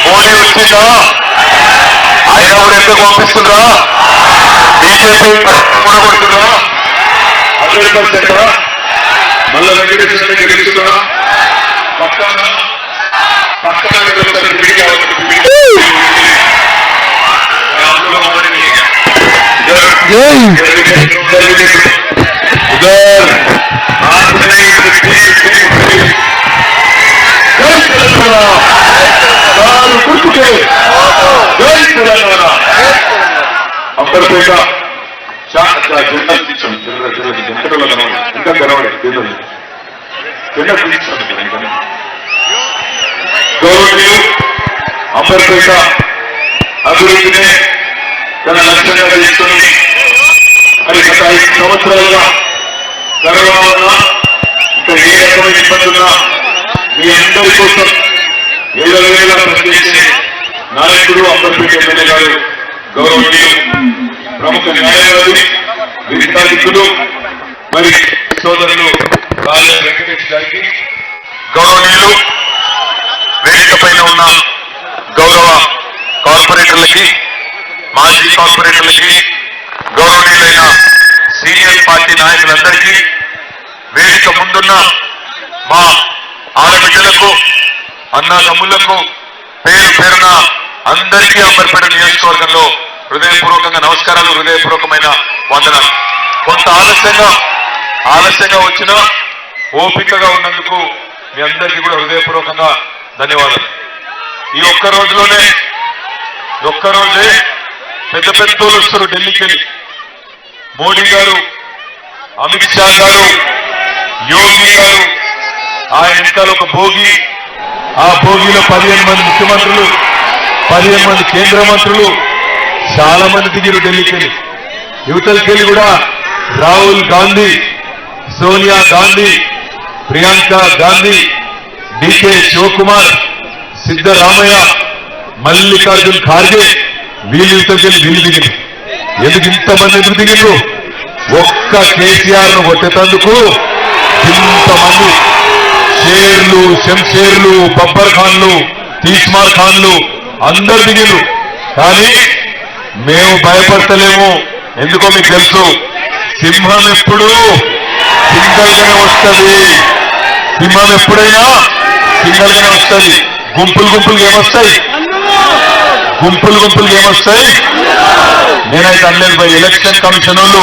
మోడీ వచ్చిందా ఆయన కూడా ఎందుకు పంపిస్తుందా బీజేపీ కొనబడుతుందా 100% మళ్ళా వెంకటేశ్వర గెలుస్తుందా పక్కన అంబర్పేట జెండా తీర్చాం జంటలో కనబడి ఇంకా కనబడి జెండా తీర్చాను గౌరవనీయులు అంబర్పేట అభివృద్ధిని తన లక్ష్యంగా తీసుకుని మరి గత 5 సంవత్సరాలుగా కరోనా వల్ల ఇంకా ఏ రకమైన ఇబ్బంది ఉన్నా మీ అందరి కోసం ఏదైనా పనిచేసే నాయకుడు అంబర్పేట ఎమ్మెల్యే గారు గౌరవనీయులు ప్రముఖ న్యాయవాది విద్యార్థులు మరి సోదరులు రాజా వెంకటేష్ గారికి గౌరవనీయులు వేదిక పైన ఉన్న గౌరవ కార్పొరేటర్లకి మాజీ కార్పొరేటర్లకి గౌరవనీయులైన సీనియర్ పార్టీ నాయకులందరికీ వేదిక ముందున్న మా ఆడబిడ్డలకు అన్నదమ్ములకు పేరు పేరున అందరికీ అంబర్పేట నియోజకవర్గంలో హృదయపూర్వకంగా నమస్కారాలు, హృదయపూర్వకమైన వందనాలు. కొంత ఆలస్యంగా వచ్చినా ఓపికగా ఉన్నందుకు మీ అందరికీ కూడా హృదయపూర్వకంగా ధన్యవాదాలు. ఈ ఒక్కరోజే పెద్ద పెద్దోళ్ళు వస్తారు ఢిల్లీకి వెళ్ళి. మోడీ గారు, అమిత్ షా గారు, యోగి గారు, ఆయన వెనకాల ఒక భోగి, ఆ భోగిలో 15 మంది ముఖ్యమంత్రులు, 15 మంది కేంద్ర మంత్రులు, చాలా మంది దిగిరు ఢిల్లీకి వెళ్ళి. యువతలకెళ్ళి కూడా రాహుల్ గాంధీ, సోనియా గాంధీ, ప్రియాంక గాంధీ, డీకే శివకుమార్, సిద్ధరామయ్య, మల్లికార్జున్ ఖార్గే వీళ్ళకెళ్ళి వీళ్ళు దిగింది. ఎందుకు ఇంతమంది ఎందుకు దిగిండ్రు? ఒక్క కేసీఆర్ ను కొట్టేటందుకు ఇంతమంది షేర్లు, శంషేర్లు, బబ్బర్ ఖాన్లు, తీస్మార్ ఖాన్లు అందరు దిగిండ్రు. కానీ మేము భయపడతలేము. ఎందుకో మీకు తెలుసు, సింహం ఎప్పుడు సింగల్ గానే వస్తుంది. సింహం ఎప్పుడైనా సింగల్ గానే వస్తుంది. గుంపులుగా ఏమొస్తాయి? నేనైతే అనలేదు భయ్. ఎలక్షన్ కమిషన్ వాళ్ళు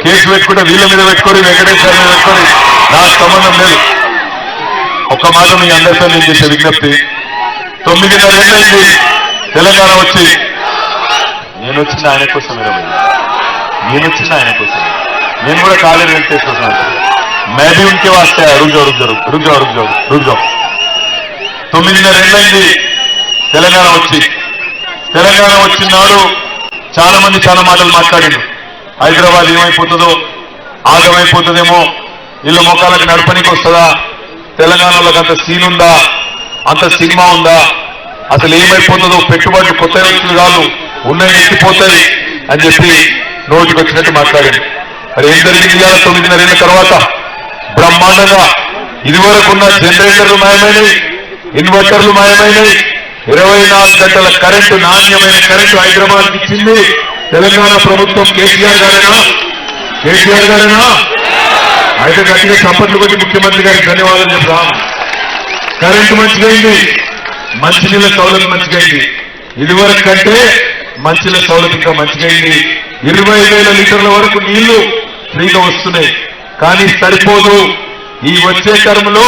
కేసు పెట్టుకుంటే వీళ్ళ మీద పెట్టుకోరు, వెంకటేశ్వర మీద పెట్టుకోరు, నాకు సంబంధం లేదు. ఒక్క మాట మీ అందరితో నేను చేసే విజ్ఞప్తి, 9.5 ఏళ్ళైంది తెలంగాణ వచ్చి. నేను వచ్చింది ఆయన కోసం, నేను కూడా కాలేజీ వెంకటేశ్వర मैं भी उनके वास्ते रुक जाओ 9.5 ఏళ్ళైంది తెలంగాణ వచ్చినాడు. చాలా మంది చాలా మాటలు మాట్లాడిండు. హైదరాబాద్ ఏమైపోతుందో, ఆగమైపోతుందేమో, ఇళ్ళ మొక్కలకు నడపనికి వస్తుందా, తెలంగాణలోకి అంత సీన్ ఉందా, అంత సినిమా ఉందా, అసలు ఏమైపోతుందో, పెట్టుబడులు కొత్త వ్యక్తులు కాదు ఉన్నాయి ఎత్తిపోతాయి అని చెప్పి నోటికి వచ్చినట్టు మాట్లాడిండు. మరి ఏం జరిగింది? 9.5 ఏళ్ల తర్వాత బ్రహ్మాండంగా ఇదివరకున్న జనరేటర్లు మాయమైనవి, ఇన్వర్టర్లు మాయమైనవి, 24 గంటల కరెంటు, నాణ్యమైన కరెంటు హైదరాబాద్కి ఇచ్చింది తెలంగాణ ప్రభుత్వం. కేసీఆర్ గారేనా? అయితే గట్టిగా చప్పట్లు కొట్టి ముఖ్యమంత్రి గారికి ధన్యవాదాలు చెప్తాం. కరెంటు మంచిగైంది, మంచినీళ్ళ సౌలభ్యం మంచిగైంది. ఇదివరకు కంటే మంచినీళ్ళ సౌలభ్యం ఇంకా మంచిగైంది. 20,000 లీటర్ల వరకు నీళ్లు ఫ్రీగా వస్తున్నాయి. కానీ సరిపోదు. ఈ వచ్చే టర్మ్లో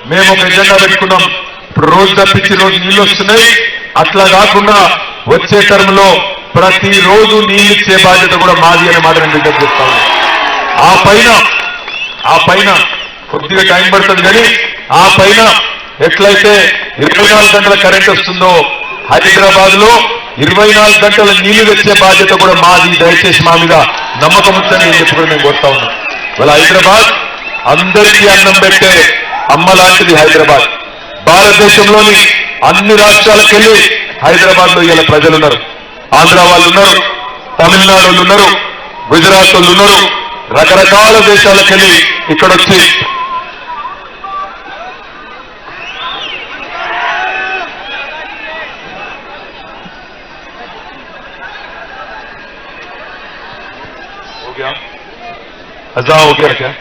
మేము ఒక ఎజెండా పెట్టుకున్నాం. ఇప్పుడు రోజు తప్పించి రోజు నీళ్లు వస్తున్నాయి. అట్లా కాకుండా వచ్చే టర్మ్లో ప్రతిరోజు నీళ్ళు ఇచ్చే బాధ్యత కూడా మాది అనే మాట నేను విజ్ఞప్తి చేస్తాను. ఆ పైన కొద్దిగా టైం పడుతుంది, కానీ ఆ పైన ఎట్లయితే 24 గంటల కరెంట్ వస్తుందో, హైదరాబాద్ లో 24 గంటల నీళ్లు తెచ్చే బాధ్యత కూడా మాది. దయచేసి మా మీద నమ్మకం ఉందని నేను చెప్పి నేను కోరుతా ఉన్నాను. వాళ్ళ హైదరాబాద్ అందరికీ అన్నం పెట్టే అమ్మ లాంటిది హైదరాబాద్. భారతదేశంలోని అన్ని రాష్ట్రాలకు వెళ్ళి హైదరాబాద్ లో ఇలా ప్రజలు ఉన్నారు. ఆంధ్ర వాళ్ళు ఉన్నారు, తమిళనాడు వాళ్ళు ఉన్నారు, గుజరాత్ వాళ్ళు ఉన్నారు, రకరకాల దేశాలకు వెళ్ళి ఇక్కడొచ్చి अजा हो गया क्या?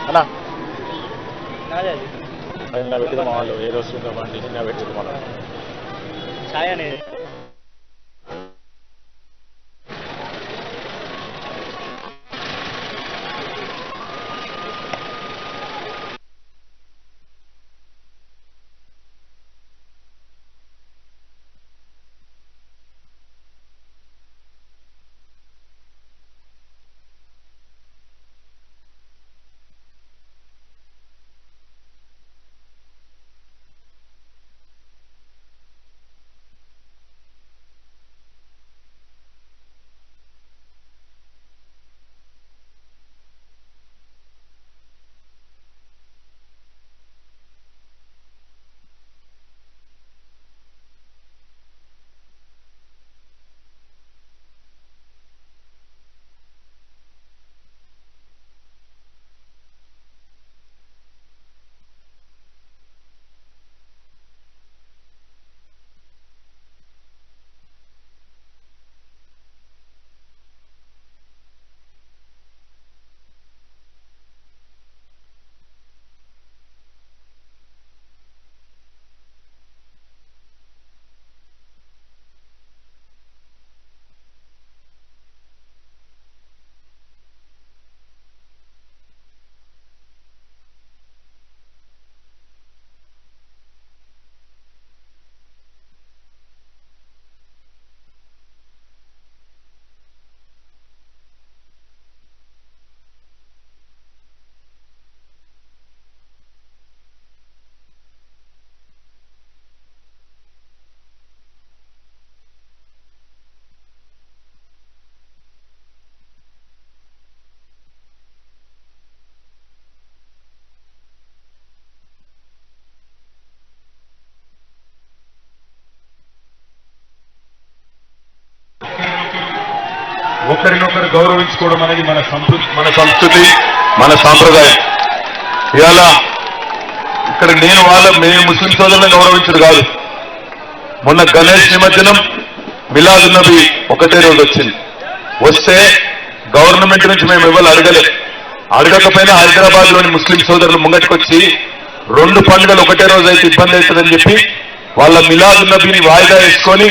అన్నా నిన్న పెట్టింది మా వాళ్ళు ఏ రోజు బండి నిన్న పెట్టింది మన ఛాయ్ అనేది ఒకరినొకరు గౌరవించుకోవడం అనేది మన సంస్కృతి మన సాంప్రదాయం. ఇవాళ ఇక్కడ మేము ముస్లిం సోదరులను గౌరవించడు కాదు. మొన్న గణేష్ నిమజ్జనం మిలాద్ నబీ ఒకటే రోజు వచ్చింది. వస్తే గవర్నమెంట్ నుంచి మేము ఇవ్వాలి అడగకపోయినా హైదరాబాద్ లోని ముస్లిం సోదరులు ముంగటికొచ్చి 2 పండుగలు ఒకటే రోజు అయితే ఇబ్బంది అవుతుందని చెప్పి వాళ్ళ మిలాద్ నబీని వాయిదా వేసుకొని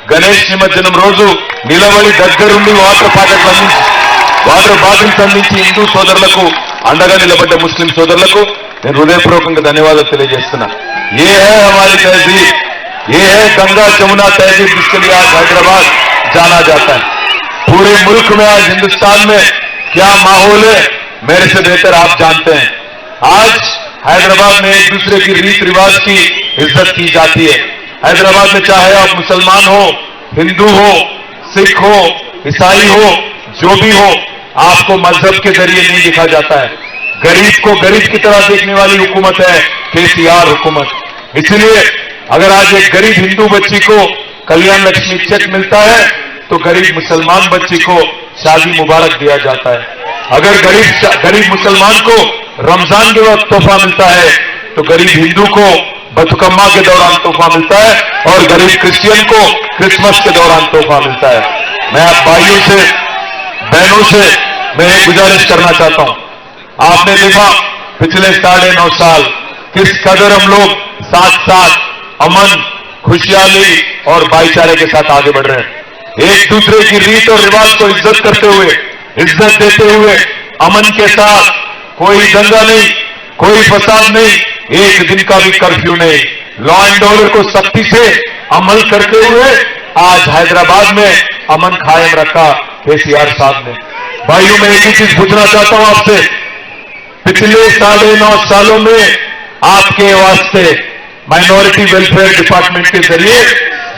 గణేష్ నిమజ్జనం రోజు నిలబడి దగ్గరుండి వాటర్ బాటిల్స్ అందించి హిందూ సోదరులకు అండగా నిలబడ్డ ముస్లిం సోదరులకు నేను హృదయపూర్వకంగా ధన్యవాదాలు తెలియజేస్తున్నా. ఏ హై హమారీ తహజీబ్, ये है गंगा जमुना तहजीब जिसके लिए आज हैदराबाद जाना जाता है. पूरे मुल्क में आज हिंदुस्तान में क्या माहौल है मेरे से बेहतर आप जानते हैं. आज हैदराबाद में एक दूसरे की रीत रिवाज की इज्जत की जाती है. हैदराबाद में चाहे आप मुसलमान हो, हिंदू हो, सिख हो, ईसाई हो, जो भी हो, आपको मजहब के जरिए नहीं दिखा जाता है. गरीब को गरीब की तरह देखने वाली हुकूमत है केसीआर हुकूमत. इसलिए अगर आज एक गरीब हिंदू बच्ची को कल्याण लक्ष्मी चेक मिलता है तो गरीब मुसलमान बच्ची को शादी मुबारक दिया जाता है. अगर गरीब मुसलमान को रमजान के वक्त तोहफा मिलता है तो गरीब हिंदू को बतुकम्मा के दौरान तोहफा मिलता है और गरीब क्रिश्चियन को क्रिसमस के दौरान तोहफा मिलता है. मैं आप भाइयों से बहनों से मैं एक गुजारिश करना चाहता हूं. आपने देखा पिछले 9.5 साल किस कदर हम लोग साथ साथ अमन, खुशहाली और भाईचारे के साथ आगे बढ़ रहे हैं. एक दूसरे की रीत और रिवाज को इज्जत करते हुए, इज्जत देते हुए, अमन के साथ कोई दंगा नहीं, कोई फसाद नहीं, एक दिन का भी कर्फ्यू नहीं, लॉ एंड ऑर्डर को सख्ती से अमल करते हुए आज हैदराबाद में अमन कायम रखा केसीआर साहब ने। भाइयों, मैं एक ही चीज पूछना चाहता हूं आपसे, पिछले 9.5 सालों में आपके वास्ते माइनॉरिटी वेलफेयर डिपार्टमेंट के जरिए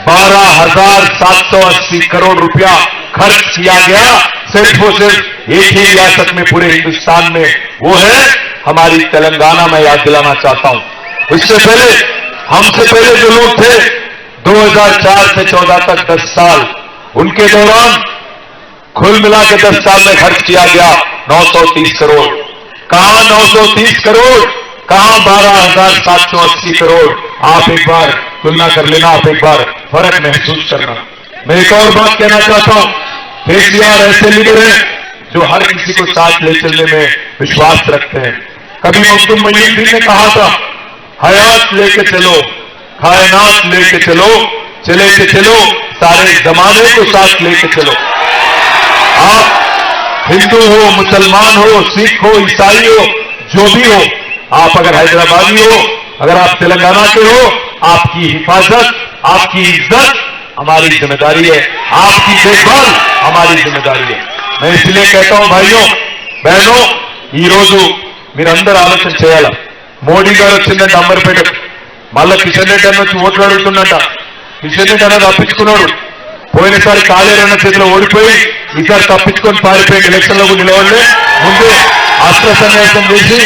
12,780 करोड़ रुपया खर्च किया गया, सिर्फ और सिर्फ एक ही रियासत में पूरे हिंदुस्तान में, वो है हमारी तेलंगाना। में याद दिलाना चाहता हूं, इससे पहले हमसे पहले जो लोग थे 2004 से 14 तक 10 साल, उनके दौरान कुल मिला के 10 साल में खर्च किया गया 930 करोड़। कहां 930 करोड़, कहां 12,780 करोड़। आप एक बार तुलना कर लेना, आप एक बार फर्क महसूस करना। मैं एक और बात कहना चाहता हूं, केसीआर ऐसे लीडर हैं जो हर किसी को साथ ले चलने में विश्वास रखते हैं। कभी मखदूम मोइनुद्दीन ने कहा था, हयात लेके चलो, कायनात लेके चलो, चले के चलो, सारे जमाने को साथ लेके चलो। आप हिंदू हो, मुसलमान हो, सिख हो, ईसाई हो, जो भी हो, आप अगर हैदराबादी हो, अगर आप तेलंगाना के हो, आपकी हिफाजत, आपकी इज्जत हमारी जिम्मेदारी है, आपकी देखभाल हमारी जिम्मेदारी है। मैं इसलिए कहता हूं भाइयों बहनों, ఈ రోజు మీరందరూ ఆలోచన చేయాలి। మోడీ గారు వచ్చిందంటే అంబర్పేట, మళ్ళా కిషన్ రెడ్డి అన్న వచ్చి ఓట్లు అడుగుతున్నట్ట। కిషన్ రెడ్డి అన్న తప్పించుకున్నాడు, పోయినసారి కాళేరన్న చేతిలో ఓడిపోయి ఈసారి తప్పించుకొని పారిపోయి ఎలక్షన్లో నిలవడలే, ముందే అస్త్ర సన్యాసం చేసి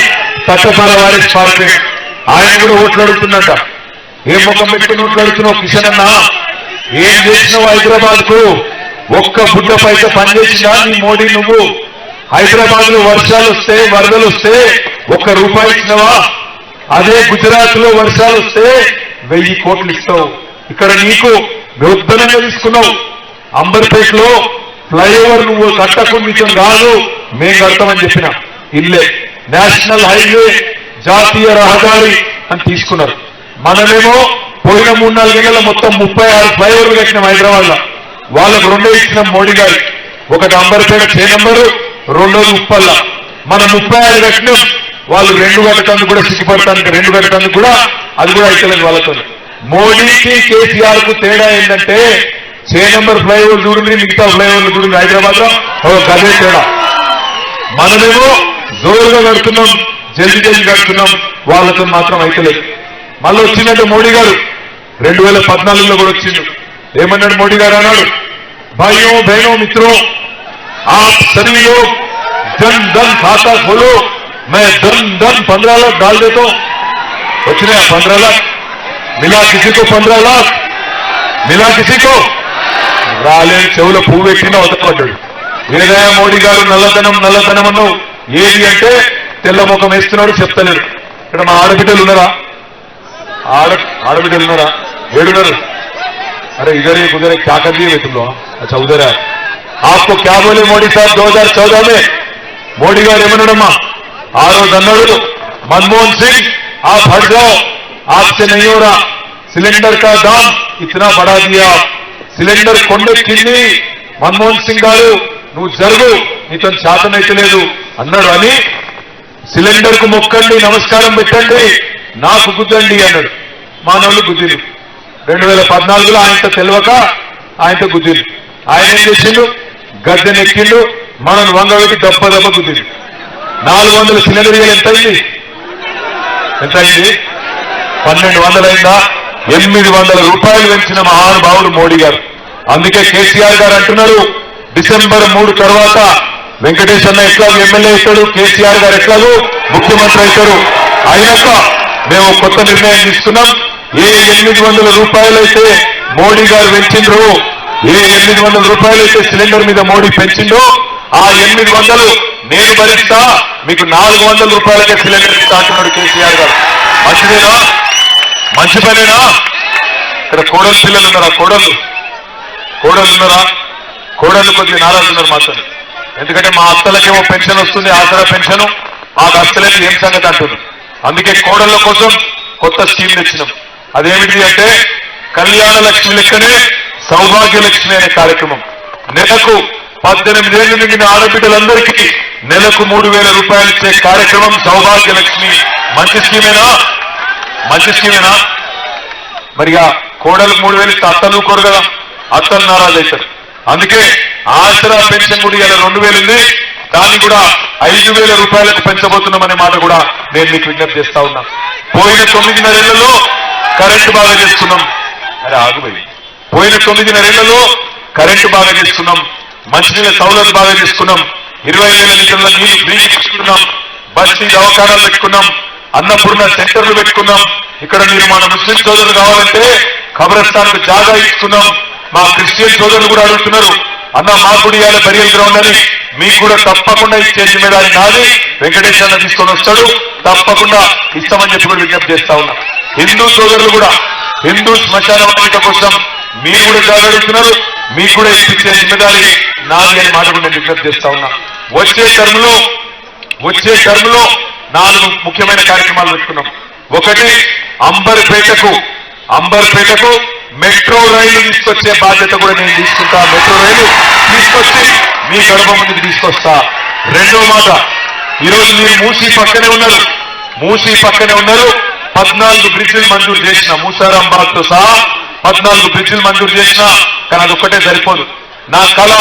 తట్టపార వారేసి పారిపోయి ఆయన కూడా ఓట్లు అడుగుతున్నట్ట। ఏం ముఖం పెట్టుకుని ఓట్లు అడుగుతున్నావు కిషన్ అన్న? ఏం చేసినావు హైదరాబాద్ కు? ఒక్క బుడ్డ పైస పనిచేసినా నీ మోడీ నువ్వు? హైదరాబాద్ లో వర్షాలు వస్తే, వరదలు వస్తే ఒక్క రూపాయి ఇచ్చినవా? అదే గుజరాత్ లో వర్షాలు వస్తే 1000 కోట్లు ఇస్తావు, ఇక్కడ నీకు ఉద్దనంగా తీసుకున్నావు। అంబర్పేటలో ఫ్లైఓవర్ నువ్వు కట్టకుండా నీతో కాదు, మేం కడతామని చెప్పిన ఇల్లే నేషనల్ హైవే, జాతీయ రహదారి అని తీసుకున్నారు। మనమేమో పోయిన 3-4 నెలల మొత్తం 36 ఫ్లైఓవర్లు కట్టినాం హైదరాబాద్ లో। వాళ్ళకు 2 ఇచ్చినాం మోడీ గారు, ఒకటి అంబర్పేట 6 నంబరు, రెండోది ఉప్పల్ల। మనం 36 కట్టినాం, వాళ్ళు 2 కట్టడానికి కూడా సిగ్గుపడటానికి, 2 కట్టడానికి కూడా అది కూడా అయితలేదు వాళ్ళతో। మోడీకి కేసీఆర్ కు తేడా ఏంటంటే 6 నంబర్ ఫ్లైఓవర్ చూడండి, మిగతా ఫ్లైఓవర్లు చూడండి హైదరాబాద్ లో గదే తేడా। మనమేమో జోరుగా కడుతున్నాం, జల్దీ జల్దీ కడుతున్నాం, వాళ్ళతో మాత్రం అయితలేదు। మళ్ళీ వచ్చిందంటే మోడీ గారు 2014లో కూడా వచ్చిండు, ఏమన్నాడు మోడీ గారు? అన్నాడు, भाइयों बहनों मित्रों, आप सभी लोग जन धन खाता खोलो, मैं धन 15 लाख डाल देता हूं। వచ్చినా 15 लाख मिला? किसी को 15 लाख मिला? किसी को రాలేని చెవుల పువ్వు పెట్టినా వదలపడ్డాడు। ఏదైనా మోడీ గారు నల్లధనం నల్లధనం అన్నావు, ఏది అంటే తెల్ల ముఖం వేస్తున్నాడు, చెప్తలేడు। ఇక్కడ మా ఆడబిడ్డలు ఉన్నారా? ఆడబిడ్డలు ఉన్నారా? ఏడున్నారు? अरे इधर एक उधर क्या कर दिए तुम लोग? अच्छा उधर है। आपको क्या बोले मोदी साहब 2014 में? मोदी गाరు ఏమన్నాడమ్మా ఆ రోజు? అన్నాడు, मनमोहन सिंह आप हट जाओ, आपसे नहीं हो रहा, सिलेंडर का दाम इतना बढ़ा दिया, सिलेंडर కొండెక్కింది, मनमोहन सिंह గారు నువ్వు జరుగు, నీతో చేతనైతే లేదు అన్నాడు। అని సిలిండర్ కు మొక్కండి, నమస్కారం పెట్టండి, నాకు గుద్దండి అన్నాడు। మానవులు గుద్దిరు। 2014లో ఆయనతో తెలియక ఆయనతో గుద్దిండు। ఆయన ఏం చేసిండు? గద్దెనెక్కిండు, మనం వంగబెట్టి దెబ్బ గుద్దిండు। 400 సిలిండర్ ఎంత అయింది? ఎంత అయింది? 1200 అయిందా? 800 రూపాయలు పెంచిన మహానుభావుడు మోడీ గారు। అందుకే కేసీఆర్ గారు అంటున్నారు, డిసెంబర్ 3 తర్వాత వెంకటేష్ అన్న ఎట్లాగూ ఎమ్మెల్యే అవుతాడు, కేసీఆర్ గారు ఎట్లాగూ ముఖ్యమంత్రి అవుతారు। అయినాక మేము కొత్త నిర్ణయం తీసుకున్నాం, ఏ 800 రూపాయలైతే మోడీ గారు పెంచిండ్రో, ఏ 800 రూపాయలైతే సిలిండర్ మీద మోడీ పెంచిండో, ఆ 800 నేను భరిస్తా, మీకు 400 రూపాయలకే సిలిండర్ ఇస్తా అంటున్నాడు కేసీఆర్ గారు। మంచిదేనా? మంచి పనేనా? ఇక్కడ కోడలు పిల్లలు ఉన్నారా? కోడళ్ళు ఉన్నారా? కోడళ్ళు కొద్దిగా నారాజు ఉన్నారు మాత్రం, ఎందుకంటే మా అత్తలకేమో పెన్షన్ వస్తుంది, ఆసరా పెన్షన్, మాకు అత్తలకి ఏం సంగతి అంటున్నారు। అందుకే కోడళ్ళ కోసం కొత్త స్కీమ్ తెచ్చినాం। అదేమిటి అంటే కళ్యాణ లక్ష్మి లెక్కనే సౌభాగ్య లక్ష్మి అనే కార్యక్రమం। నెలకు 18 ఏళ్లు నిండిన ఆడబిడ్డలందరికీ నెలకు 3000 రూపాయలు ఇచ్చే కార్యక్రమం సౌభాగ్య లక్ష్మి। మంచి స్కీమేనా? మంచి స్కీమేనా? మరిగా కోడలకు 3000 ఇస్తే అత్తలు కోరు కదా, అత్తలు నారాజు అవుతారు. అందుకే ఆసరా పెన్షన్ కూడా ఇలా 2000 ఉంది, దాన్ని కూడా 5000 రూపాయలకు పెంచబోతున్నామనే మాట కూడా నేను మీకు విజ్ఞప్తి చేస్తా ఉన్నా. పోయిన 9.5 ఏళ్లలో కరెంటు బాగా చేస్తున్నాం. అరే ఆగుపోయి పోయిన 9.5 ఏళ్లలో కరెంటు బాగా చేసుకున్నాం, మంచినీళ్ళ సౌలభ్యం బాగా చేసుకున్నాం, 20,000 లీటర్ల నీళ్లు ఫ్రీగా తీసుకున్నాం, బస్తీ దవాఖానాలు పెట్టుకున్నాం, అన్నపూర్ణ సెంటర్లు పెట్టుకున్నాం. ఇక్కడ మీరు మన ముస్లిం సోదరులు కావాలంటే ఖబరస్థాన్కు జాగా ఇచ్చుకున్నాం. మా క్రిస్టియన్ సోదరులు కూడా అడుగుతున్నారు, అన్న మా గుడి ఇవాళ బరియల్ గ్రౌండ్ అని. మీకు కూడా తప్పకుండా ఇచ్చే జిమ్మేదారి నాది. వెంకటేష్ అన్న తీసుకొని వస్తాడు, తప్పకుండా ఇస్తామని చెప్పి కూడా విజ్ఞప్తి చేస్తా ఉన్నాం. హిందూ సోదరులు కూడా హిందూ శ్మశాన వాటిక కోసం మీరు కూడా జాగా అడుగుతున్నారు, మీకు కూడా ఇప్పించే జిమ్మేదారి నాది అని మాట కూడా నేను విజ్ఞప్తి చేస్తా ఉన్నా. వచ్చే టర్మ్ లో 4 ముఖ్యమైన కార్యక్రమాలు పెట్టుకున్నాం. ఒకటి అంబర్పేటకు మెట్రో రైలు తీసుకొచ్చే బాధ్యత కూడా నేను తీసుకుంటా. మెట్రో రైలు తీసుకొచ్చి మీ గడప ముందుకు తీసుకొస్తా. రెండో మాట, ఈరోజు మీరు మూసీ పక్కనే ఉన్నారు. 14 బ్రిడ్జిలు మంజూరు చేసిన, మూసారాంబాగ్ తో సహా 14 బ్రిడ్జిలు మంజూరు చేసిన. కానీ అదొక్కటే సరిపోదు. నా కళ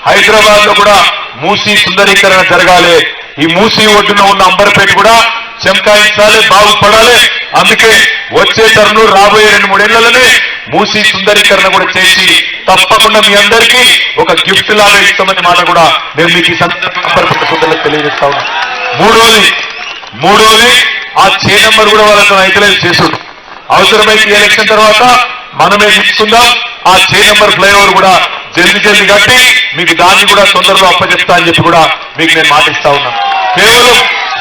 హైదరాబాద్ లో కూడా మూసీ సుందరీకరణ జరగాలి. ఈ మూసీ ఒడ్డున ఉన్న అంబర్పేట కూడా చెంకాయించాలి, బాగుపడాలి. అందుకే వచ్చే టర్మ్ రాబోయే 2-3 ఏళ్లలోనే మూసీ సుందరీకరణ కూడా చేసి తప్పకుండా మీ అందరికీ ఒక గిఫ్ట్ లాగా ఇస్తామనే మాట కూడా నేను మీకు ఈ సందర్భంగా తెలియజేస్తా ఉన్నా. మూడోది ఆ చే నెంబర్ కూడా వాళ్ళతో ఐకలైజ్ చేసుడు. అవసరమైతే ఎలక్షన్ తర్వాత మనమే తీసుకుందాం. ఆ చే నెంబర్ ఫ్లైఓవర్ కూడా జల్ది కట్టి మీకు దాన్ని కూడా తొందరలో అప్పచెప్తా అని చెప్పి కూడా మీకు నేను మాటిస్తా ఉన్నా. కేవలం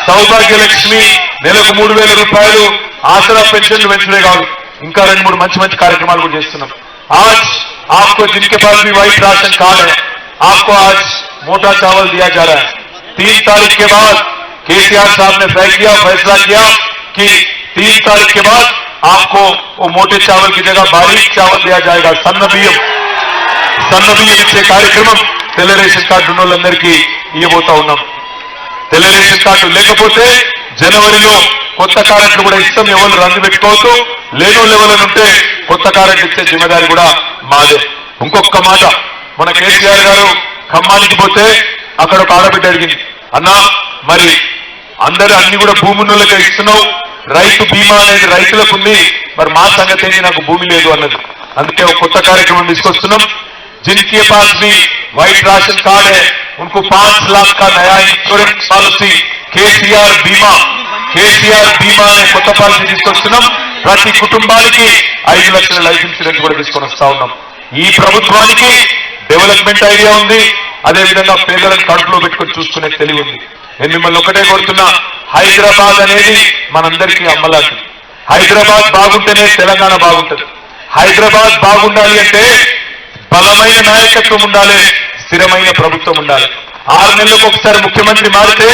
సౌభాగ్యలక్ష్మి నెలకు 3,000 రూపాయలు ఆసరా పెన్షన్లు పెంచడే కాదు, ఇంకా 2-3 మంచి కార్యక్రమాలు కూడా చేస్తున్నాం. आज आपको जिनके पास भी व्हाइट राशन कार्ड है, आपको आज मोटा चावल दिया जा रहा है. 3 तारीख के बाद केसीआर साहब ने फैसला किया कि 3 तारीख के बाद आपको वो मोटे चावल की जगह बारीक चावल दिया जाएगा. సన్న బియ్యం ఇచ్చే కార్యక్రమం తెల్ల రేషన్ కార్డు ఉన్న వాళ్ళందరికీ ఇవ్వబోతా ఉన్నాం. తెల్ల రేషన్ కార్డు లేకపోతే జనవరిలో కొత్త కరెంట్లు కూడా ఇస్తాం. ఎవరు రంగు పెట్టుకోవచ్చు, లేనో లెవెల్ ఉంటే కొత్త కరెంట్ ఇచ్చే జిమ్మేదారి కూడా మాదే. ఇంకొక మాట, మన కేసీఆర్ గారు ఖమ్మానికి పోతే అక్కడ ఒక ఆడబిడ్డ అడిగింది, అన్నా మరి అందరూ అన్ని కూడా భూములకే ఇస్తున్నావు, రైతు బీమా అనేది రైతులకు ఉంది, మరి మా సంగతి ఏంటి, నాకు భూమి లేదు అన్నది. అందుకే ఒక కొత్త కార్యక్రమం తీసుకొస్తున్నాం. जिनके पास भी व्हाइट राशन कार्ड है उनको 5 लाख का नया इंश्योरेंस पॉलिसी केसीआर बीमा అనే కొత్త పాలసీ తీసుకొస్తున్నాం. ప్రతి కుటుంబానికి 5 లక్షల లైఫ్ ఇన్సూరెన్స్ కూడా తీసుకొని వస్తా ఉన్నాం. ఈ ప్రభుత్వానికి డెవలప్మెంట్ ఐడియా ఉంది, అదేవిధంగా పేదలను కడుపులో పెట్టుకొని చూసుకునే తెలివి ఉంది. నేను మిమ్మల్ని ఒకటే కోరుతున్నా, హైదరాబాద్ అనేది మనందరికీ అమ్మలాంటిది. హైదరాబాద్ బాగుంటేనే తెలంగాణ బాగుంటుంది. హైదరాబాద్ బాగుండాలి అంటే బలమైన నాయకత్వం ఉండాలి, స్థిరమైన ప్రభుత్వం ఉండాలి. 6 నెలలకు ఒకసారి ముఖ్యమంత్రి మారితే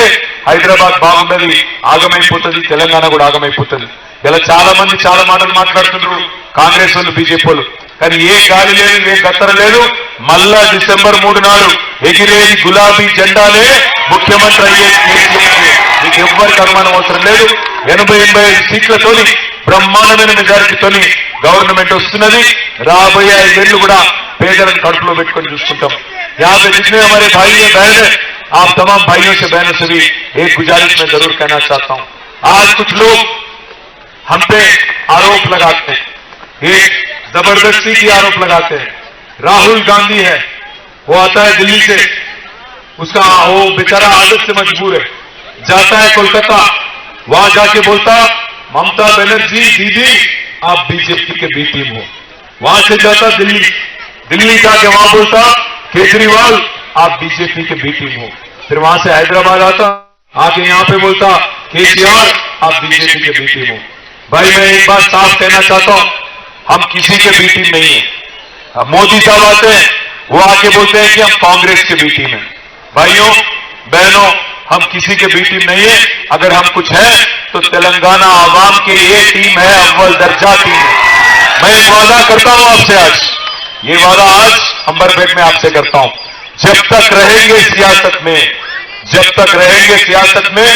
హైదరాబాద్ బాగుండదు, ఆగమైపోతుంది, తెలంగాణ కూడా ఆగమైపోతుంది. ఇలా చాలా మంది చాలా మాటలు మాట్లాడుతున్నారు కాంగ్రెస్ వాళ్ళు, బీజేపీ వాళ్ళు. కానీ ఏ గాలి లేదు, ఏ గత్తర లేదు. మళ్ళా డిసెంబర్ 3 నాడు ఎగిరేది గులాబీ జెండాలే ముఖ్యమంత్రి అయ్యే మీకు ఎవ్వరికి అనుమానం అవసరం లేదు. 80-85 సీట్లతోని బ్రహ్మాండమైన మెజారిటీతోని గవర్నమెంట్ వస్తున్నది. రాబోయే 5 ఏళ్లు కూడా పేదలను కడుపులో పెట్టుకొని చూసుకుంటాం. यहाँ पे जितने हमारे भाई है बहन है, आप तमाम भाइयों से बहनों से भी एक गुजारिश मैं जरूर कहना चाहता हूं. आज कुछ लोग हम पे आरोप लगाते हैं, एक जबरदस्ती की आरोप लगाते हैं. राहुल गांधी है, वो आता है दिल्ली से, उसका वो बेचारा आदत से मजबूर है, जाता है कोलकाता, वहां जाके बोलता ममता बनर्जी दीदी आप बीजेपी के बी टीम हो. वहां से जाता दिल्ली जाके वहां बोलता केजरीवाल आप बीजेपी के बी टीम हो. फिर वहां से हैदराबाद आता, आके यहां पे बोलता केसीआर आप बीजेपी के बी टीम हो. भाई मैं एक बात साफ कहना चाहता हूं, हम किसी के बी टीम नहीं है. मोदी साहब आते हैं, वो आके बोलते हैं कि हम कांग्रेस के बी टीम है. भाइयों बहनों, हम किसी के बी टीम नहीं है. अगर हम कुछ है तो तेलंगाना आवाम के ये टीम है, अव्वल दर्जा टीम है. मैं एक वादा करता हूं आपसे, आज ये वादा आज अंबरपेट में आपसे करता हूं, जब तक रहेंगे सियासत में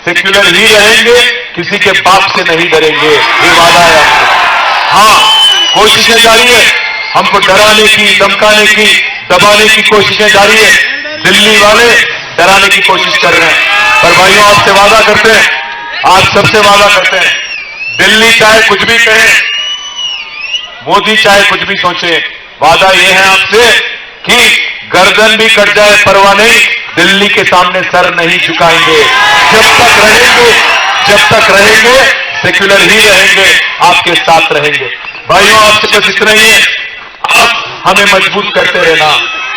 सेक्युलर ही रहेंगे, किसी के बाप से नहीं डरेंगे. ये वादा है आपसे. हाँ, कोशिशें जारी है. हमको डराने की, धमकाने की, दबाने की कोशिशें जारी है। दिल्ली वाले डराने की कोशिश कर रहे हैं। पर भाइयों, आपसे वादा करते हैं, आप सबसे वादा करते हैं, दिल्ली चाहे कुछ भी कहे, मोदी चाहे कुछ भी सोचे, वादा ये है आपसे कि गर्दन भी कट जाए परवाह नहीं, दिल्ली के सामने सर नहीं झुकाएंगे। जब तक रहेंगे सेक्युलर ही रहेंगे, आपके साथ रहेंगे। भाइयों, आपसे बस इतना ही है, आप हमें मजबूत करते रहना,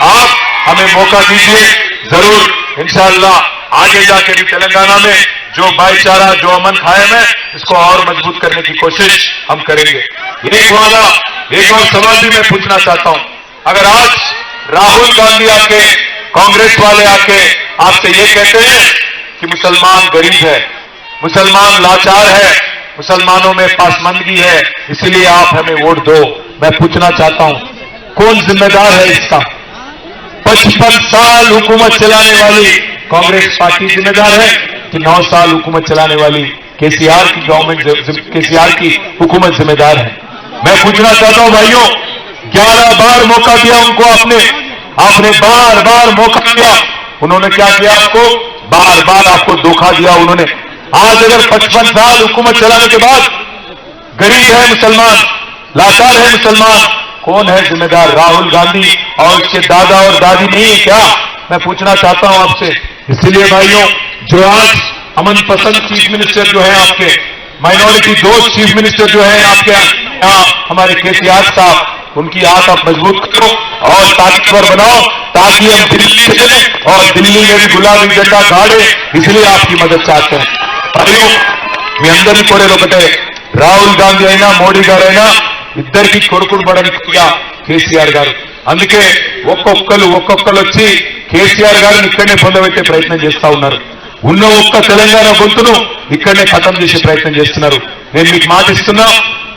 आप हमें मौका दीजिए। जरूर इंशाअल्लाह आगे जाके भी तेलंगाना में जो भाईचारा, जो अमन कायम है, इसको और मजबूत करने की कोशिश हम करेंगे। एक और सवाल भी मैं पूछना चाहता हूं। अगर आज राहुल गांधी आके, कांग्रेस वाले आके आपसे ये कहते हैं कि मुसलमान गरीब है, मुसलमान लाचार है, मुसलमानों में पासमंदगी है, इसीलिए आप हमें वोट दो, मैं पूछना चाहता हूं, कौन जिम्मेदार है इसका? 55 साल हुकूमत चलाने वाली कांग्रेस पार्टी जिम्मेदार है कि 9 साल हुकूमत चलाने वाली केसीआर की गवर्नमेंट, केसीआर की हुकूमत जिम्मेदार है? मैं पूछना चाहता हूं भाइयों, 11 बार मौका दिया उनको, आपने बार बार मौका दिया, उन्होंने क्या किया? आपको बार बार आपको धोखा दिया उन्होंने। आज अगर 55 साल हुकूमत चलाने के बाद गरीब है मुसलमान, लाचार है मुसलमान, कौन है जिम्मेदार? राहुल गांधी और उसके दादा और दादी नहीं है क्या? मैं पूछना चाहता हूं आपसे। इसलिए भाइयों, जो आज अमन पसंद चीफ मिनिस्टर जो है आपके, माइनॉरिटी दोस्त चीफ मिनिस्टर जो है आपके यहाँ हमारे केसीआर साहब, उनकी हाथ आप मजबूत करो और ताकतवर बनाओ, ताकि हम दिल्ली चले और दिल्ली में भी गुलाबी झंडा गाड़े। इसलिए आपकी मदद चाहते हैं भाइयों। మీ అందరినీ కోరేది ఒకటే, రాహుల్ గాంధీ అయినా మోడీ గారైనా ఇద్దరికి కొడుకులు పడనిగా కేసీఆర్ గారు. అందుకే ఒక్కొక్కరు వచ్చి కేసీఆర్ గారిని ఇక్కడనే పొందబెట్టే ప్రయత్నం చేస్తా ఉన్నారు. ఉన్న ఒక్క తెలంగాణ గొంతును ఇక్కడనే ఖతం చేసే ప్రయత్నం చేస్తున్నారు. నేను మీకు మాట ఇస్తున్నా,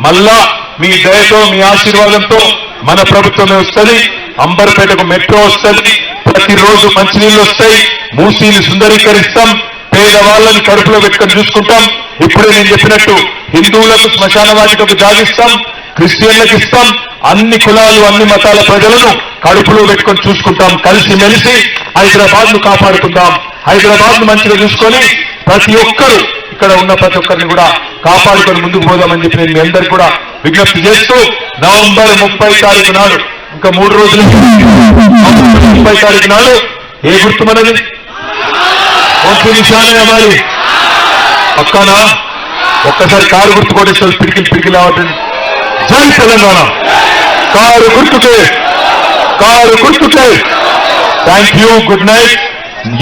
మళ్ళా మీ దయతో, మీ ఆశీర్వాదంతో మన ప్రభుత్వమే వస్తుంది. అంబర్పేటకు మెట్రో వస్తుంది, ప్రతిరోజు మంచినీళ్లు వస్తాయి, మూసీని సుందరీకరిస్తాం, పేదవాళ్ళని కడుపులో పెట్టుకొని చూసుకుంటాం. ఇప్పుడే నేను చెప్పినట్టు హిందువులకు శ్మశాన వాటికకు జాగిస్తాం, క్రిస్టియన్లకు ఇస్తాం, అన్ని కులాలు, అన్ని మతాల ప్రజలను కడుపులో పెట్టుకొని చూసుకుంటాం. కలిసి మెలిసి హైదరాబాద్ ను కాపాడుకుందాం. హైదరాబాద్ ను మంచిగా చూసుకొని ప్రతి ఒక్కరు, ఇక్కడ ఉన్న ప్రతి ఒక్కరిని కూడా కాపాడుకొని ముందుకు పోదామని చెప్పి నేను మీ అందరికీ కూడా విజ్ఞప్తి చేస్తూ, నవంబర్ 30 తారీఖు నాడు, ఇంకా 3 రోజులు, 30 తారీఖు నాడు ఏ గుర్తు మనది? ఒక్క నిశానే అమ్మాలి పక్కన ఒక్కసారి కారు గుర్తు కొట్టేస్తారు, పిడికిలు అవటండి. జై తెలంగాణ, కారు గుర్తుకే. Thank you, good night.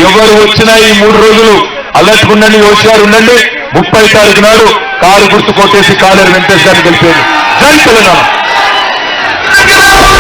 ఎవరు వచ్చినా ఈ 3 రోజులు అలర్ట్ ఉండండి, హోషియారు ఉండండి. 30 తారీఖు నాడు కారు గుర్తు కొట్టేసి కాలేరు వెంకటేష్ గారిని గెలిపేది. జై తెలంగాణ.